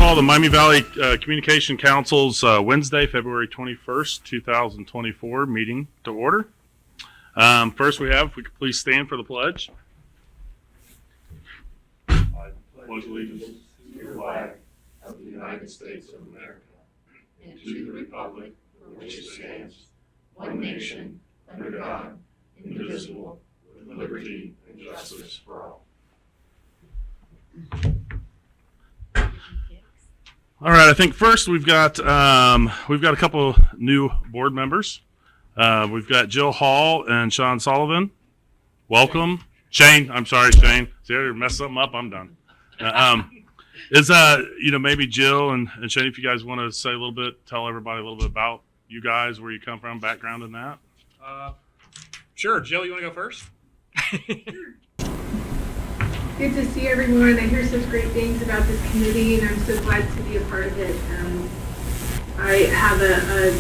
call the Miami Valley Communication Council's Wednesday, February 21st, 2024 meeting to order. First if we could please stand for the pledge. I pledge allegiance to the flag of the United States of America and to the republic for which it stands, one nation, under God, indivisible, with liberty and justice for all. All right, I think first we've got a couple new board members. We've got Jill Hall and Sean Sullivan. Welcome. Shane, I'm sorry, Shane. See, I messed something up, I'm done. Maybe Jill and Shane, if you guys want to say a little bit, tell everybody a little bit about you guys, where you come from, background in that. Sure. Jill, you want to go first? Good to see everyone. I hear such great things about this committee, and I'm so glad to be a part of it. I have a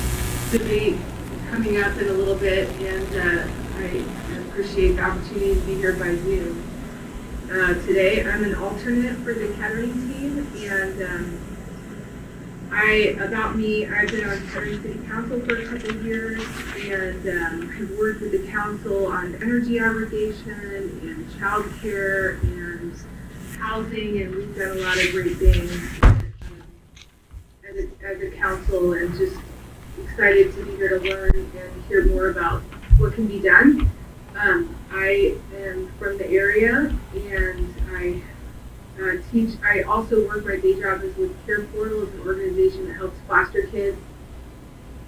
debate coming up in a little bit, and I appreciate the opportunity to be here by Zoom. Today, I'm an alternate for the Kettering team, and I've been on Kettering City Council for a couple of years, and have worked with the council on energy aggregation and childcare and housing, and we've done a lot of great things as a council, and just excited to be here to learn and hear more about what can be done. I am from the area, and I teach. I also work, my day job is with Care Portal, is an organization that helps foster kids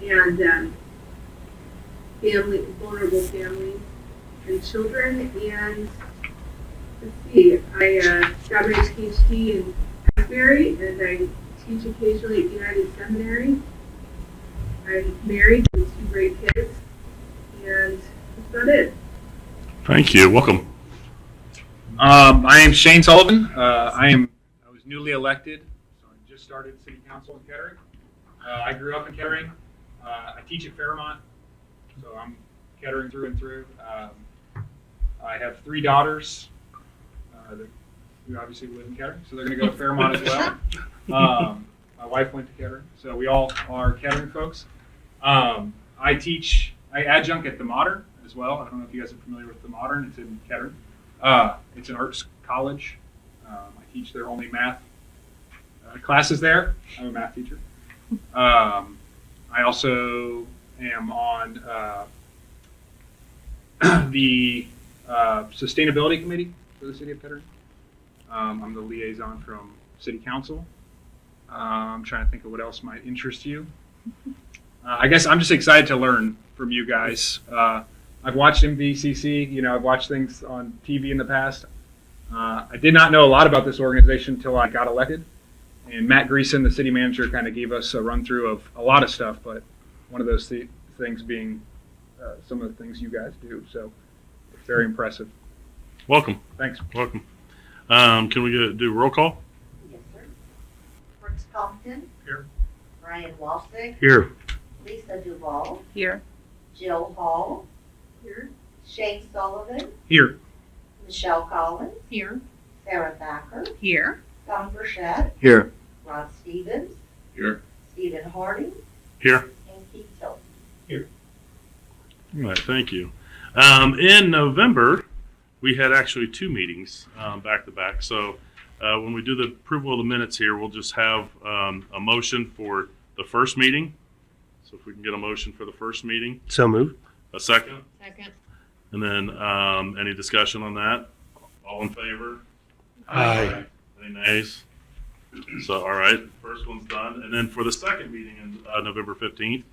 and vulnerable families and children. And let's see, I got my PhD in Asbury, and I teach occasionally at United Seminary. I'm married with 2 great kids, and that's about it. Thank you. Welcome. I am Shane Sullivan. I was newly elected, so I just started city council in Kettering. I grew up in Kettering. I teach at Fairmont, so I'm Kettering through and through. I have 3 daughters who obviously live in Kettering, so they're going to go to Fairmont as well. My wife went to Kettering, so we all are Kettering folks. I adjunct at the Modern as well. I don't know if you guys are familiar with the Modern. It's in Kettering. It's an arts college. I teach their only math classes there. I'm a math teacher. I also am on the sustainability committee for the city of Kettering. I'm the liaison from city council. I'm trying to think of what else might interest you. I guess I'm just excited to learn from you guys. I've watched MVCC, I've watched things on TV in the past. I did not know a lot about this organization until I got elected. And Matt Greason, the city manager, kind of gave us a run through of a lot of stuff, but one of those things being some of the things you guys do. So it's very impressive. Welcome. Thanks. Welcome. Can we do roll call? Yes, sir. Brooks Compton. Here. Ryan Walsig. Here. Lisa Duval. Here. Jill Hall. Here. Shane Sullivan. Here. Michelle Collins. Here. Sarah Thacker. Here. Tom Burchett. Here. Rod Stevens. Here. Stephen Harding. Here. And Keith Tilton. Here. All right, thank you. In November, we had actually 2 meetings back to back. So when we do the approval of the minutes here, we'll just have a motion for the first meeting. So if we can get a motion for the first meeting. So moved. A second. Second. And then any discussion on that? All in favor? Aye. Any nays? So, all right, first one's done. And then for the second meeting in November 15th,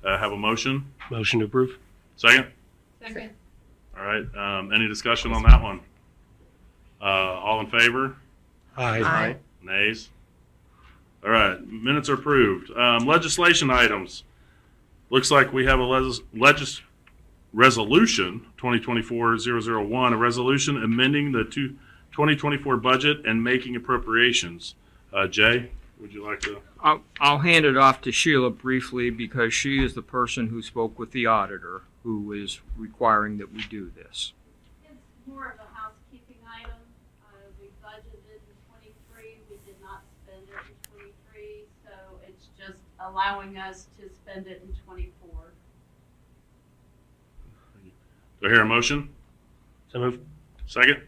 have a motion. Motion to approve. Second? Second. All right, any discussion on that one? All in favor? Aye. Nays? All right, minutes are approved. Legislation items. Looks like we have a resolution 2024-001, a resolution amending the 2024 budget and making appropriations. Jay, would you like to? I'll hand it off to Sheila briefly because she is the person who spoke with the auditor who is requiring that we do this. It's more of a housekeeping item. We budgeted in 23. We did not spend it in 23. allowing us to spend it in '24. Do I hear a motion? So move. Second?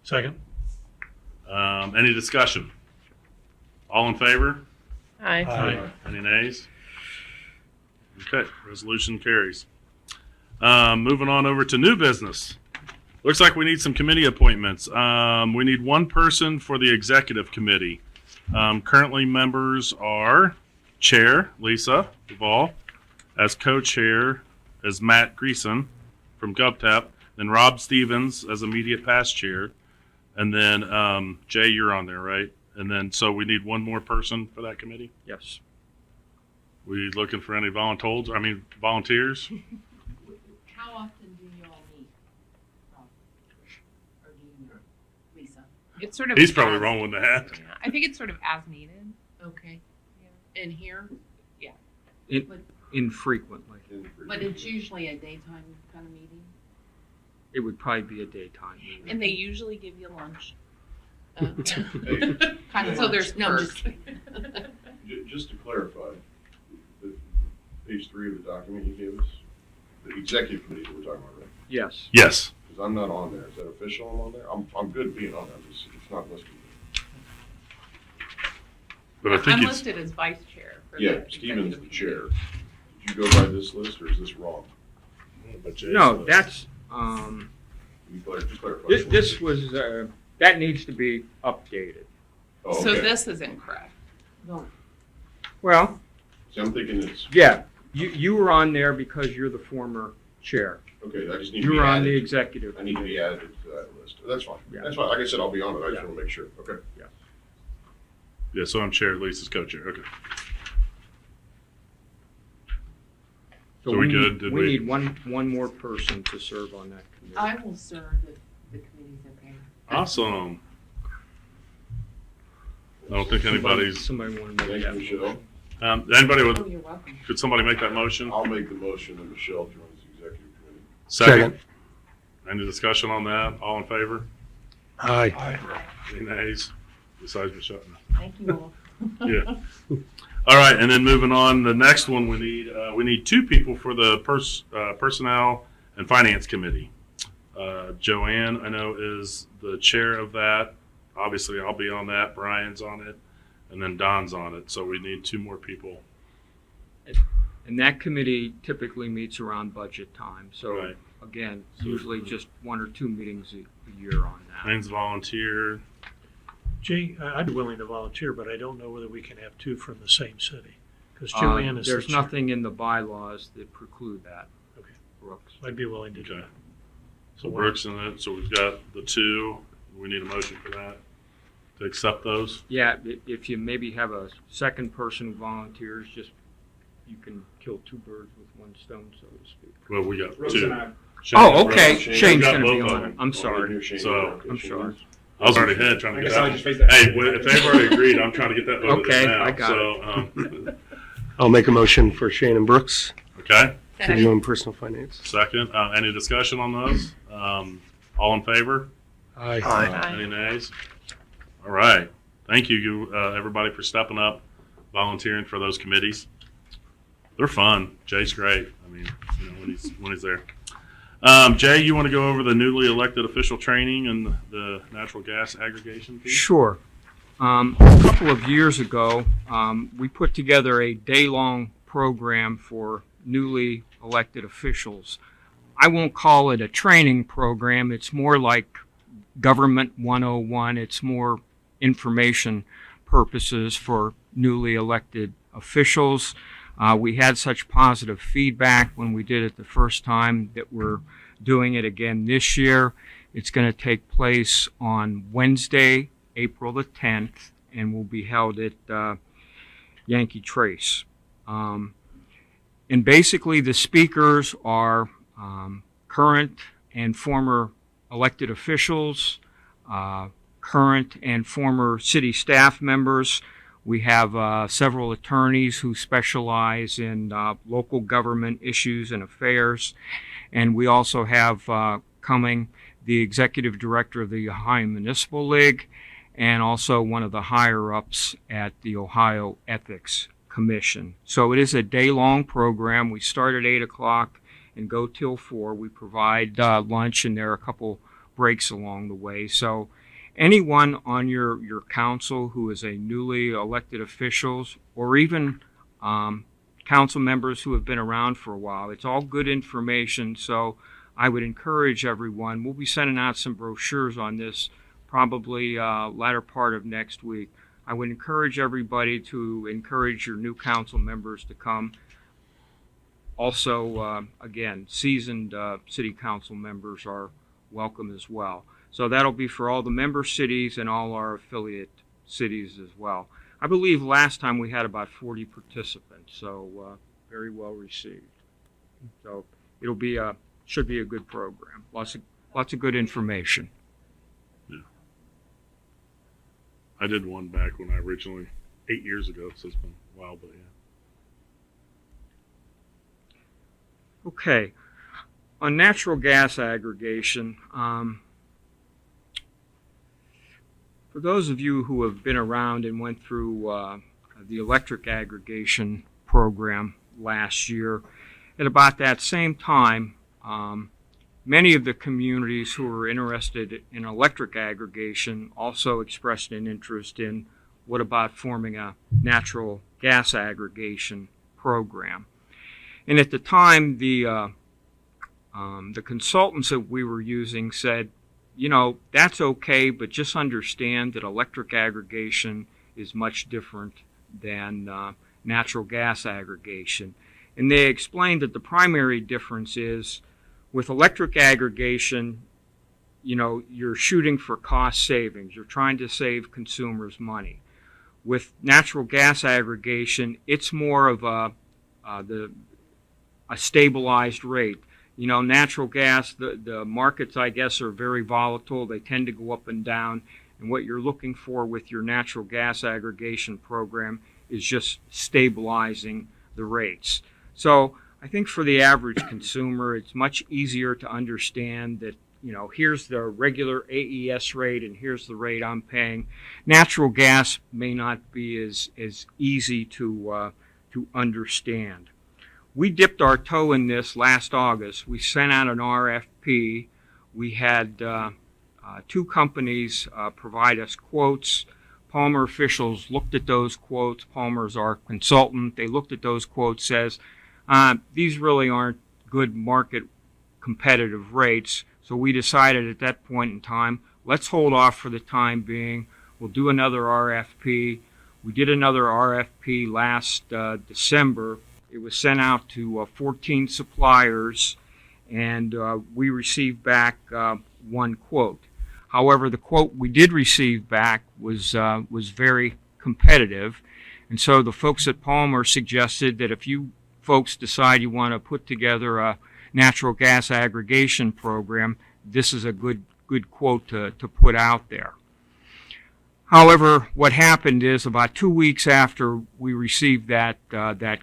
Second. Any discussion? All in favor? Aye. Any nays? Okay, resolution carries. Moving on over to new business. Looks like we need some committee appointments. We need one person for the executive committee. Currently members are Chair Lisa Duvall, as co-chair as Matt Greason from GovTap, then Rob Stevens as immediate past chair, and then Jay, you're on there, right? And then so we need one more person for that committee. Yes. We looking for any volunteers? How often do you all meet? Or do you know, Lisa? It's sort of. He's probably as- wrong with that. Yeah, I think it's sort of as needed. Okay. And here, Infrequently. but it's usually a daytime kind of meeting. It would probably be a daytime meeting. And they usually give you lunch. Kind of So there's lunch no, first. just kidding. Just to clarify, page 3 of the document you gave us, the executive committee that we're talking about, right? Yes. Yes. Because I'm not on there. Is that official I'm on there? I'm good being on there. It's not listed. But I think I'm it's, listed as vice chair for Yeah, the Stephen's the executive chair. committee. Did you go by this list or is this wrong? No, that's, Can you just clarify. this was, that needs to be updated. Oh, So okay. this is incorrect. Well, See, I'm thinking it's, yeah, you were on there because you're the former chair. okay, I just need to You be were on the added. executive. I need to be added to that list. That's fine. Yeah. That's fine. Like I said, I'll be on it. I just Yeah. want to make sure. Okay. yeah, so I'm chair, Lisa's co-chair. Okay. So we good? need- Did We we- need one more person to serve on that committee. I will serve if the committee's okay. Awesome. I don't think anybody's, Somebody want to make Thank you, that. Michelle. anybody Oh, would, you're welcome. could somebody make that motion? I'll make the motion that Michelle joins the executive committee. Second. Any discussion on that? All in favor? Aye. Any nays? Besides Michelle? Thank you all. Yeah. All right, and then moving on, the next one we need two people for the personnel and finance committee. Joanne, I know, is the chair of that. Obviously, I'll be on that. Brian's on it, and then Don's on it. So we need two more people. And that committee typically meets around budget time. So Right. again, usually just 1 or 2 meetings a year on that. Lane's volunteer. Jay, I'd be willing to volunteer, but I don't know whether we can have two from the same city. Because Uh, Joanne is the There's chair. nothing in the bylaws that preclude that. Okay. Brooks. I'd be willing to do Okay. that. So Brooks in it. So we've got the two. We need a motion for that to accept those. Yeah, if you maybe have a second person who volunteers, just, you can kill 2 birds with 1 stone, so to speak. Well, we got Brooks two. and I. Shane Oh, and okay. Brooks. Shane's We've got gonna be both of on them. it. I'm sorry. So, I'm sorry. I was already ahead trying to I get guess I'll that. just face that. Hey, if they've already agreed, I'm trying to get that voted Okay, in now. I got So, I'll make a motion for Shane and Brooks okay, to join personal finance. second. Any discussion on those? All in favor? Aye. Any nays? All right. Thank you, everybody, for stepping up, volunteering for those committees. They're fun. Jay's great. I mean, you know, when he's there. Jay, you want to go over the newly elected official training and the natural gas aggregation piece? Sure. A couple of years ago, we put together a day-long program for newly elected officials. I won't call it a training program. It's more like Government 101. It's more information purposes for newly elected officials. We had such positive feedback when we did it the first time that we're doing it again this year. It's going to take place on Wednesday, April the 10th, and will be held at Yankee Trace. And basically the speakers are current and former elected officials, current and former city staff members. We have several attorneys who specialize in local government issues and affairs. And we also have coming the executive director of the Ohio Municipal League and also one of the higher ups at the Ohio Ethics Commission. So it is a day-long program. We start at 8 o'clock and go till 4. We provide lunch, and there are a couple breaks along the way. So anyone on your council who is a newly elected officials, or even council members who have been around for a while, it's all good information. So I would encourage everyone. We'll be sending out some brochures on this probably latter part of next week. I would encourage everybody to encourage your new council members to come. Also, again, seasoned city council members are welcome as well. So that'll be for all the member cities and all our affiliate cities as well. I believe last time we had about 40 participants, so very well received. So it'll be should be a good program. Lots of good information. I did one back when I originally, 8 years ago, so it's been a while, but yeah. Okay, on natural gas aggregation, for those of you who have been around and went through the electric aggregation program last year, at about that same time, many of the communities who were interested in electric aggregation also expressed an interest in what about forming a natural gas aggregation program. And at the time, the consultants that we were using said, you know, that's okay, but just understand that electric aggregation is much different than natural gas aggregation. And they explained that the primary difference is with electric aggregation, you know, you're shooting for cost savings. You're trying to save consumers money. With natural gas aggregation, it's more of a stabilized rate. You know, natural gas, the markets, I guess, are very volatile. They tend to go up and down. And what you're looking for with your natural gas aggregation program is just stabilizing the rates. So I think for the average consumer, it's much easier to understand that, you know, here's the regular AES rate and here's the rate I'm paying. Natural gas may not be as easy to understand. We dipped our toe in this last August. We sent out an RFP. We had two companies provide us quotes. Palmer officials looked at those quotes. Palmer's our consultant. They looked at those quotes, says, these really aren't good market competitive rates. So we decided at that point in time, let's hold off for the time being. We'll do another RFP. We did another RFP last December. It was sent out to 14 suppliers, and we received back one quote. However, the quote we did receive back was very competitive, and so the folks at Palmer suggested that if you folks decide you want to put together a natural gas aggregation program, this is a good quote to put out there. However, what happened is about 2 weeks after we received that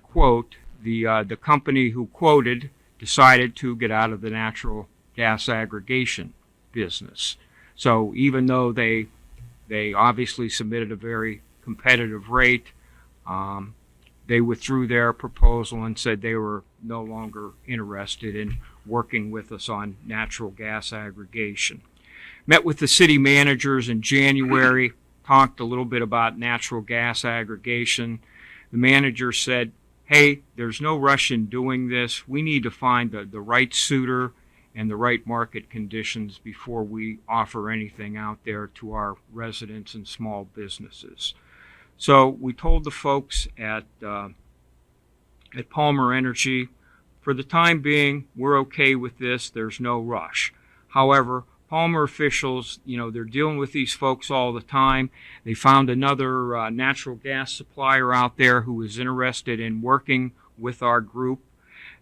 quote, the company who quoted decided to get out of the natural gas aggregation business. So even though they obviously submitted a very competitive rate, they withdrew their proposal and said they were no longer interested in working with us on natural gas aggregation. Met with the city managers in January, talked a little bit about natural gas aggregation. The manager said, hey, there's no rush in doing this. We need to find the right suitor and the right market conditions before we offer anything out there to our residents and small businesses. So we told the folks at Palmer Energy, for the time being, we're okay with this. There's no rush. However, Palmer officials, you know, they're dealing with these folks all the time. They found another natural gas supplier out there who was interested in working with our group.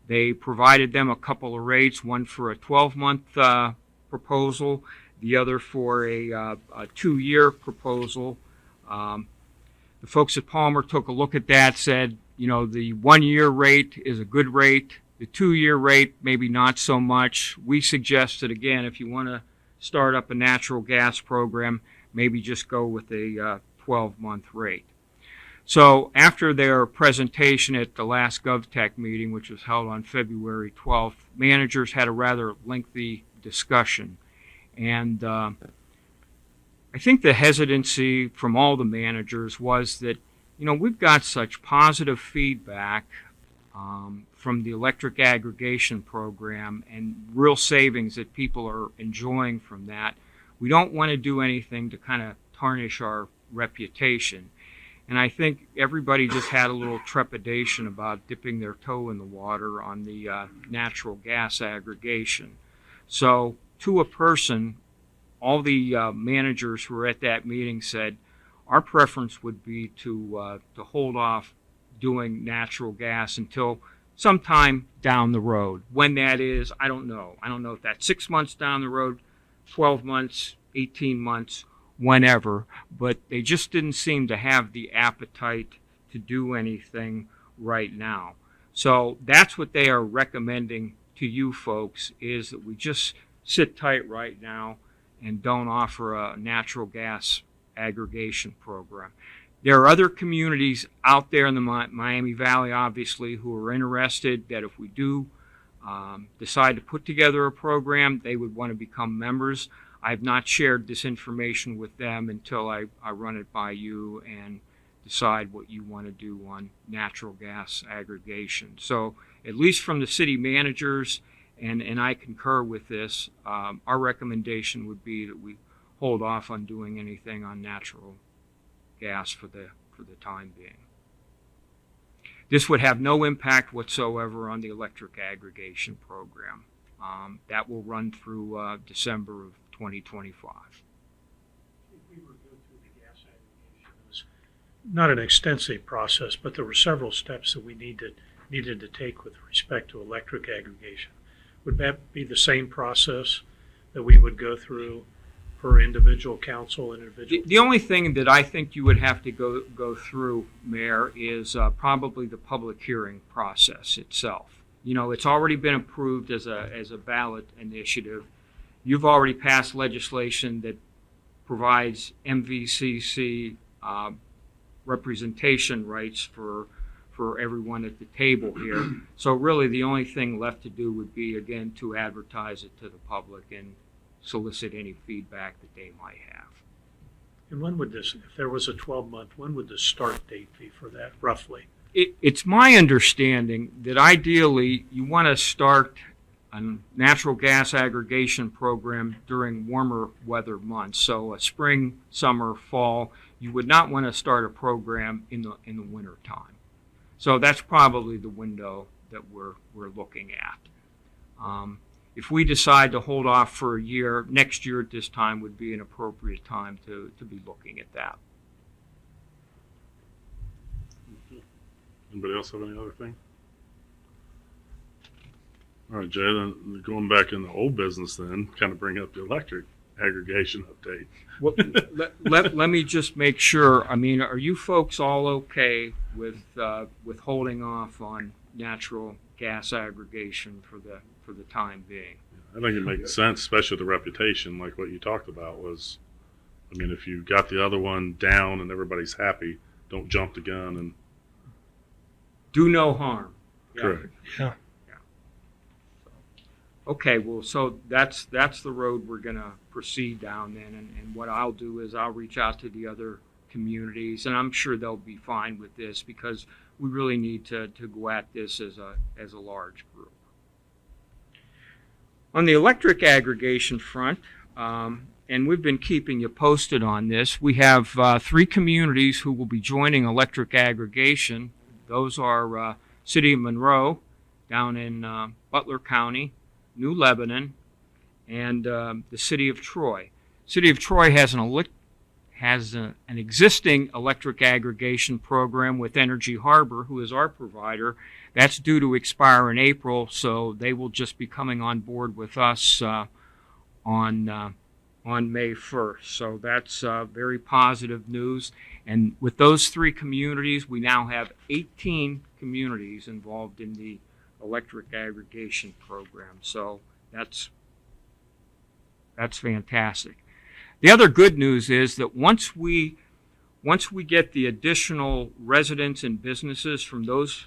They provided them a couple of rates, one for a 12-month proposal, the other for a 2-year proposal. The folks at Palmer took a look at that, said, you know, the 1-year rate is a good rate. The 2-year rate, maybe not so much. We suggested, again, if you want to start up a natural gas program, maybe just go with a 12-month rate. So after their presentation at the last GovTech meeting, which was held on February 12th, managers had a rather lengthy discussion. And I think the hesitancy from all the managers was that, we've got such positive feedback from the electric aggregation program and real savings that people are enjoying from that. We don't want to do anything to kind of tarnish our reputation. And I think everybody just had a little trepidation about dipping their toe in the water on the natural gas aggregation. So to a person, all the managers who were at that meeting said, our preference would be to hold off doing natural gas until sometime down the road. When that is, I don't know. I don't know if that's 6 months down the road, 12 months, 18 months, whenever, but they just didn't seem to have the appetite to do anything right now. So that's what they are recommending to you folks, is that we just sit tight right now and don't offer a natural gas aggregation program. There are other communities out there in the Miami Valley, obviously, who are interested that if we do decide to put together a program, they would want to become members. I've not shared this information with them until I run it by you and decide what you want to do on natural gas aggregation. So at least from the city managers, and I concur with this, our recommendation would be that we hold off on doing anything on natural gas for the time being. This would have no impact whatsoever on the electric aggregation program. That will run through December of 2025. If we were to go through the gas aggregation, it was not an extensive process, but there were several steps that we needed to take with respect to electric aggregation. Would that be the same process that we would go through per individual council and individual? The only thing that I think you would have to go through, Mayor, is probably the public hearing process itself. It's already been approved as a ballot initiative. You've already passed legislation that provides MVCC representation rights for everyone at the table here. So really the only thing left to do would be, again, to advertise it to the public and solicit any feedback that they might have. And when would this, if there was a 12-month, when would the start date be for that, roughly? It's my understanding that ideally you want to start a natural gas aggregation program during warmer weather months. So a spring, summer, fall. You would not want to start a program in the winter time. So that's probably the window that we're looking at. If we decide to hold off for a year, next year at this time would be an appropriate time to be looking at that. Anybody else have any other thing? All right, Jay, then going back in the old business then, kind of bring up the electric aggregation update. Well, let me just make sure. I mean, are you folks all okay with holding off on natural gas aggregation for the time being? I think it makes sense, especially the reputation, like what you talked about was, I mean, if you got the other one down and everybo's happy, don't jump the gun and. Do no harm. Correct. Yeah. Okay, well, so that's the road we're going to proceed down then, and what I'll do is I'll reach out to the other communities, and I'm sure they'll be fine with this because we really need to go at this as a large group. On the electric aggregation front, and we've been keeping you posted on this, we have 3 communities who will be joining electric aggregation. Those are City of Monroe down in Butler County, New Lebanon, and the City of Troy. City of Troy has an existing electric aggregation program with Energy Harbor, who is our provider. That's due to expire in April, so they will just be coming on board with us on May 1st. So that's very positive news. And with those 3 communities, we now have 18 communities involved in the electric aggregation program. So that's fantastic. The other good news is that once we once we get the additional residents and businesses from those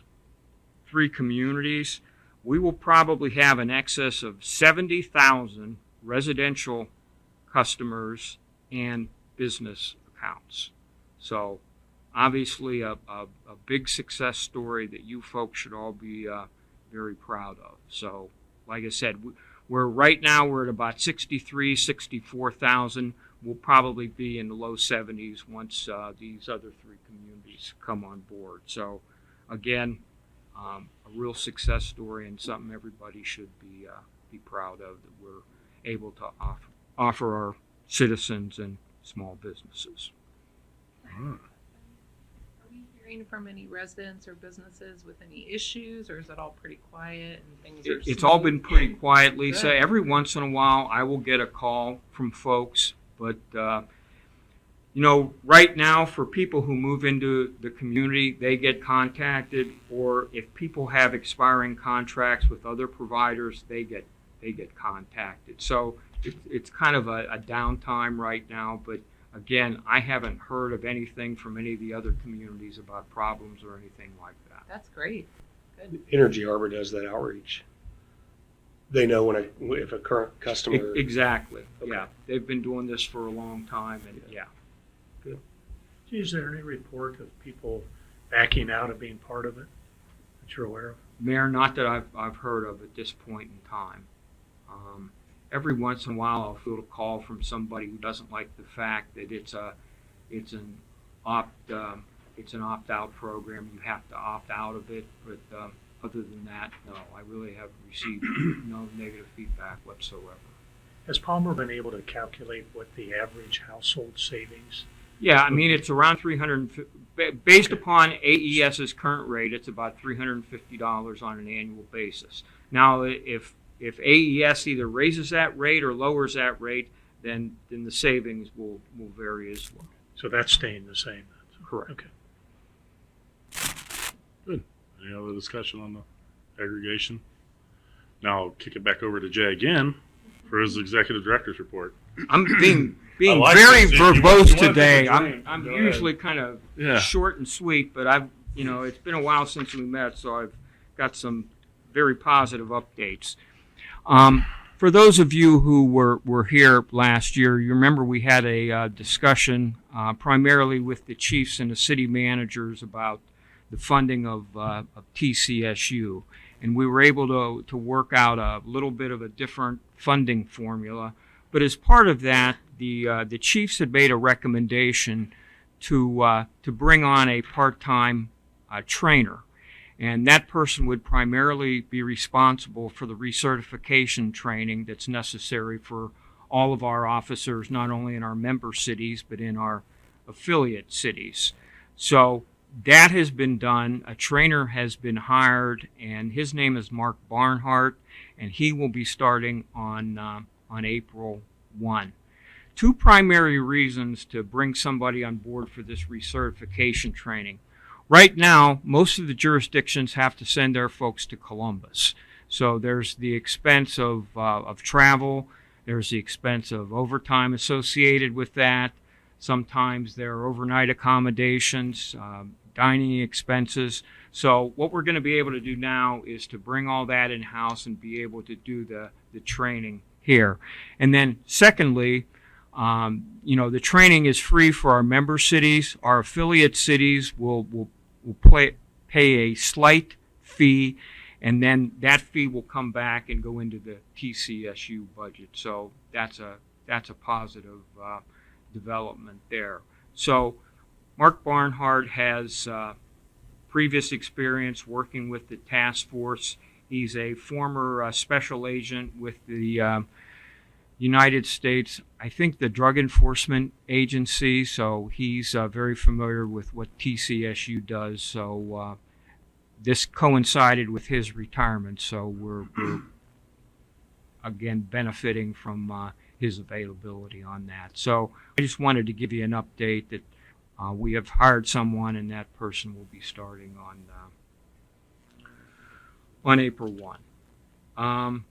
3 communities, we will probably have an excess of 70,000 residential customers and business accounts. So obviously a big success story that you folks should all be very proud of. So like I said, right now we're at about 64,000. We'll probably be in the low 70s once these other 3 communities come on board. So again, a real success story and something everybody should be proud of, that we're able to offer our citizens and small businesses. Are we hearing from any residents or businesses with any issues, or is it all pretty quiet and things are It's all been pretty smooth? quiet, Lisa. Good. Every once in a while, I will get a call from folks, but you know, right now for people who move into the community, they get contacted, or if people have expiring contracts with other providers, they get contacted. So it's kind of a downtime right now, but again, I haven't heard of anything from any of the other communities about problems or anything like that. That's great. Good. Energy Arbor does that outreach. They know if a current customer. Exactly. Okay. Yeah, they've been doing this for a long time, and yeah. Is there any report of people backing out of being part of it that you're aware of? Mayor, not that I've heard of at this point in time. Every once in a while, I'll field a call from somebody who doesn't like the fact that it's an opt-out program. You have to opt out of it, but other than that, no, I really have received no negative feedback whatsoever. Has Palmer been able to calculate what the average household savings? Yeah, I mean, it's around based upon AES's current rate, it's about $350 on an annual basis. Now, if AES either raises that rate or lowers that rate, then the savings will vary as well. So that's staying the same. Correct. Okay. Good. Any other discussion on the aggregation? Now I'll kick it back over to Jay again for his executive director's report. I'm being I like very this. verbose You want to today. take a drink, I'm go usually kind of Yeah. short and sweet, but it's been a while since we met, so I've got some very positive updates. For those of you who were here last year, you remember we had a discussion primarily with the chiefs and the city managers about the funding of TCSU, and we were able to work out a little bit of a different funding formula. But as part of that, the chiefs had made a recommendation to bring on a part-time trainer. And that person would primarily be responsible for the recertification training that's necessary for all of our officers, not only in our member cities, but in our affiliate cities. So that has been done. A trainer has been hired, and his name is Mark Barnhart, and he will be starting on April 1. 2 primary reasons to bring somebody on board for this recertification training. Right now, most of the jurisdictions have to send their folks to Columbus. So there's the expense of travel, there's the expense of overtime associated with that. Sometimes there are overnight accommodations, dining expenses. So what we're going to be able to do now is to bring all that in-house and be able to do the training here. And then secondly, the training is free for our member cities. Our affiliate cities will pay a slight fee, and then that fee will come back and go into the TCSU budget. So that's a positive development there. So Mark Barnhart has previous experience working with the task force. He's a former special agent with the United States, I think the Drug Enforcement Agency, so he's very familiar with what TCSU does. So this coincided with his retirement, so we're again benefiting from his availability on that. So I just wanted to give you an update that we have hired someone, and that person will be starting on April 1.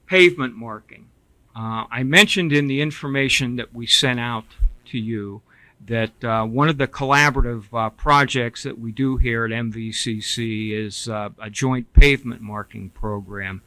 Pavement marking. I mentioned in the information that we sent out to you that one of the collaborative projects that we do here at MVCC is a joint pavement marking program.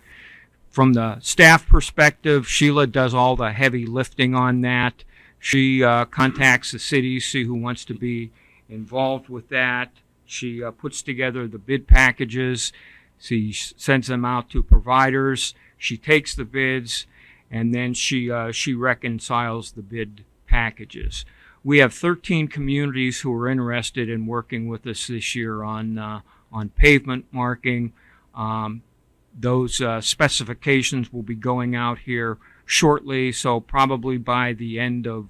From the staff perspective, Sheila does all the heavy lifting on that. She contacts the city, see who wants to be involved with that. She puts together the bid packages. She sends them out to providers. She takes the bids, and then she reconciles the bid packages. We have 13 communities who are interested in working with us this year on pavement marking. Those specifications will be going out here shortly, so probably by the end of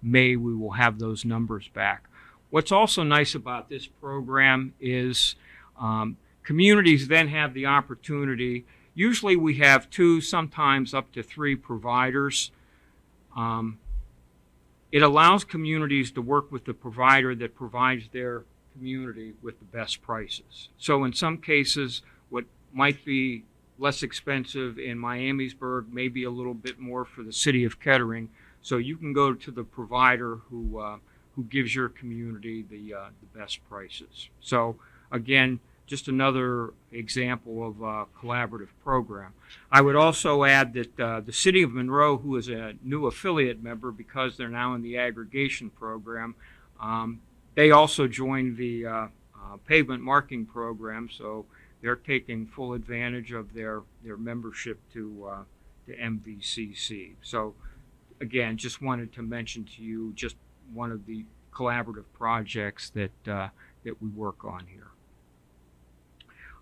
May we will have those numbers back. What's also nice about this program is communities then have the opportunity. Usually we have 2, sometimes up to 3 providers. It allows communities to work with the provider that provides their community with the best prices. So in some cases, what might be less expensive in Miamisburg may be a little bit more for the city of Kettering. So you can go to the provider who gives your community the best prices. So again, just another example of a collaborative program. I would also add that the City of Monroe, who is a new affiliate member because they're now in the aggregation program, they also joined the pavement marking program, so they're taking full advantage of their membership to MVCC. So again, just wanted to mention to you just one of the collaborative projects that we work on here.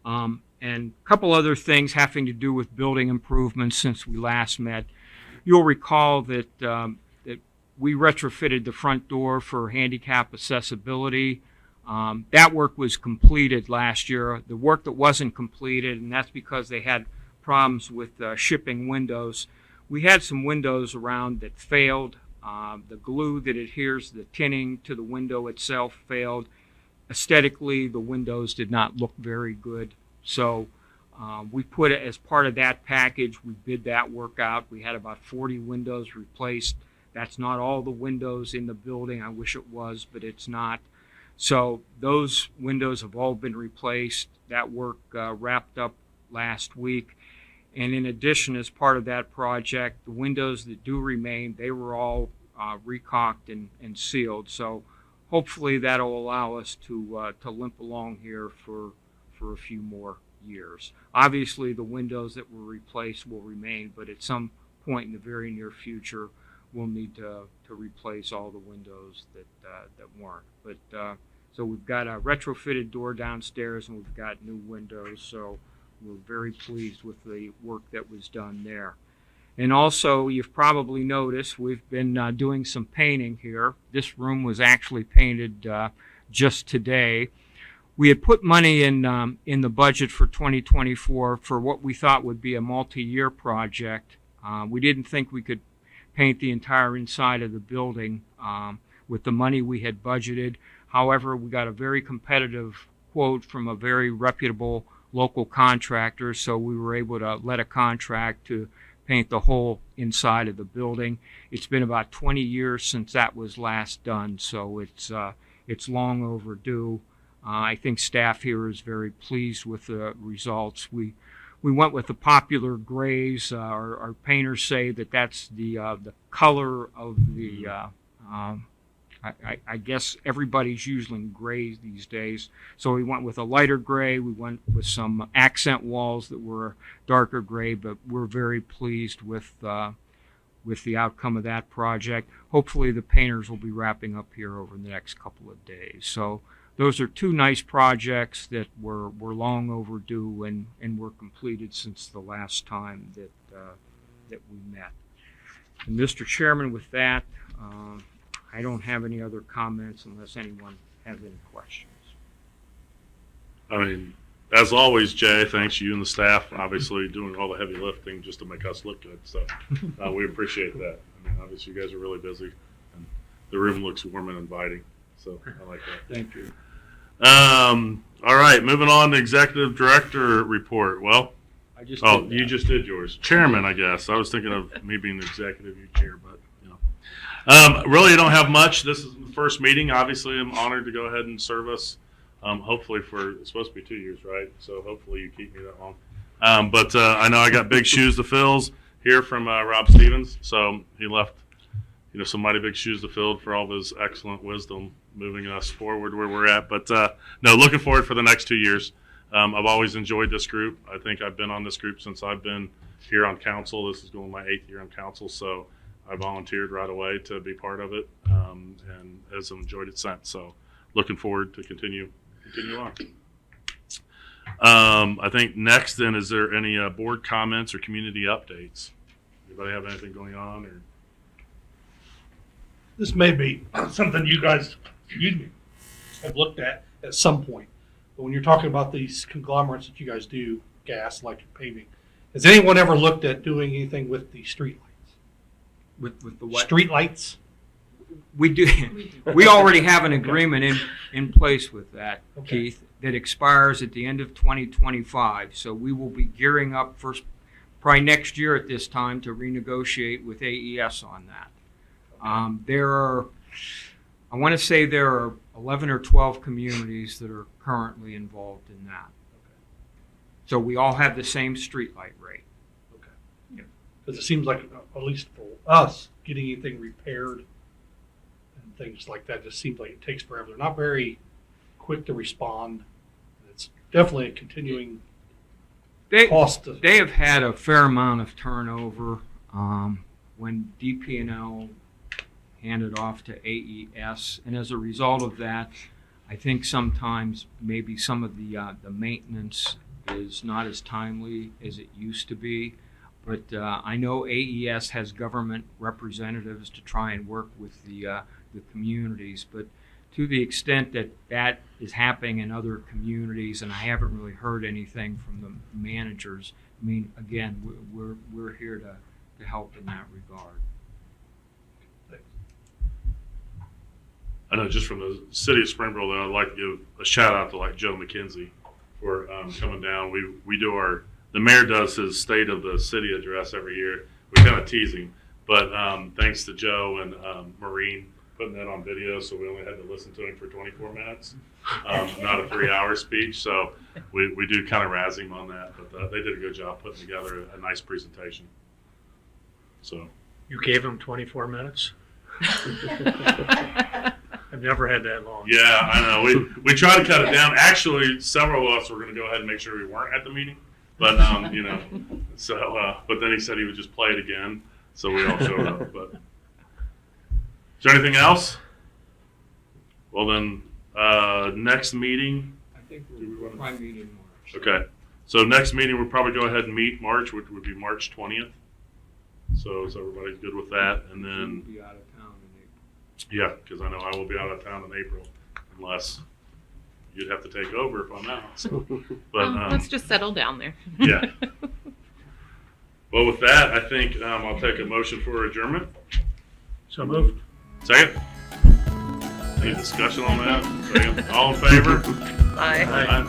And a couple other things having to do with building improvements since we last met. You'll recall that that we retrofitted the front door for handicap accessibility. That work was completed last year. The work that wasn't completed, and that's because they had problems with shipping windows. We had some windows around that failed. The glue that adheres the tinning to the window itself failed. Aesthetically, the windows did not look very good. So we put it as part of that package. We bid that work out. We had about 40 windows replaced. That's not all the windows in the building. I wish it was, but it's not. So those windows have all been replaced. That work wrapped up last week. And in addition, as part of that project, the windows that do remain, they were all recaulked and sealed. So hopefully that'll allow us to limp along here for a few more years. Obviously, the windows that were replaced will remain, but at some point in the very near future, we'll need to replace all the windows that weren't. But so we've got a retrofitted door downstairs, and we've got new windows. So we're very pleased with the work that was done there. And also, you've probably noticed we've been doing some painting here. This room was actually painted just today. We had put money in the budget for 2024 for what we thought would be a multi-year project. We didn't think we could paint the entire inside of the building with the money we had budgeted. However, we got a very competitive quote from a very reputable local contractor, so we were able to let a contract to paint the whole inside of the building. It's been about 20 years since that was last done, so it's long overdue. I think staff here is very pleased with the results. We went with the popular grays. Our painters say that that's the color of the. I guess everybody's using gray these days, so we went with a lighter gray. We went with some accent walls that were darker gray, but we're very pleased with the outcome of that project. Hopefully, the painters will be wrapping up here over the next couple of days. So those are 2 nice projects that were long overdue and were completed since the last time that we met. And Mr. Chairman, with that, I don't have any other comments unless anyone has any questions. I mean, as always, Jay, thanks you and the staff, obviously doing all the heavy lifting just to make us look good. So we appreciate that. I mean, obviously you guys are really busy, and the room looks warm and inviting. So I like that. Thank you. All right, moving on to executive director report. Well, I just you just did yours. Chairman, I guess. I was thinking of me being the executive, you chair, but you know. Really, I don't have much. This is the first meeting. Obviously, I'm honored to go ahead and serve us. Hopefully for, it's supposed to be 2 years, right? So hopefully you keep me that long. But I know I got big shoes to fill here from Rob Stevens. So he left, some mighty big shoes to fill for all of his excellent wisdom moving us forward where we're at. But no, looking forward for the next 2 years. I've always enjoyed this group. I think I've been on this group since I've been here on council. This is going my 8th year on council. So I volunteered right away to be part of it, and has enjoyed it since. So looking forward to continue on. I think next then, is there any board comments or community updates? Anybody have anything going on? Or This may be something you guys, have looked at some point. But when you're talking about these conglomerates that you guys do, gas, electric, paving, has anyone ever looked at doing anything with the street lights? With the what? Street lights? We do. We already have an agreement in place with that, Okay. Keith, that expires at the end of 2025. So we will be gearing up probably next year at this time to renegotiate with AES on that. I want to say there are 11 or 12 communities that are currently involved in that. So we all have the same streetlight rate. Because it seems like, at least for us, getting anything repaired and things like that just seems like it takes forever. They're not very quick to respond. It's definitely a continuing cost. They have had a fair amount of turnover. When DP&L handed off to AES, and as a result of that, I think sometimes maybe some of the maintenance is not as timely as it used to be. But I know AES has government representatives to try and work with the communities. But to the extent that that is happening in other communities, and I haven't really heard anything from the managers, I mean, again, we're here to help in that regard. I know just from the city of Springville, though, I'd like to give a shout out to like Joe McKenzie for coming down. We do the mayor does his state of the city address every year. We kind of tease him, but thanks to Joe and Maureen putting that on video, so we only had to listen to him for 24 minutes, not a 3-hour speech. So we do kind of razz him on that, but they did a good job putting together a nice presentation. So You gave them 24 minutes? I've never had that long. yeah, I know. We try to cut it down. Actually, several of us were going to go ahead and make sure we weren't at the meeting, but but then he said he would just play it again, so we all showed up. But is there anything else? Well then, next meeting. I think we'll probably meet in March. Okay, so next meeting we'll probably go ahead and meet March, which would be March 20th. So is everybody good with that? And then We'll be out of town in April. yeah, because I know I will be out of town in April, unless you'd have to take over if I'm out. So, but Let's just settle down there. yeah. Well, with that, I think I'll take a motion for adjournment. So moved. Second. Any discussion on that? Second. All in favor? Bye. Aye.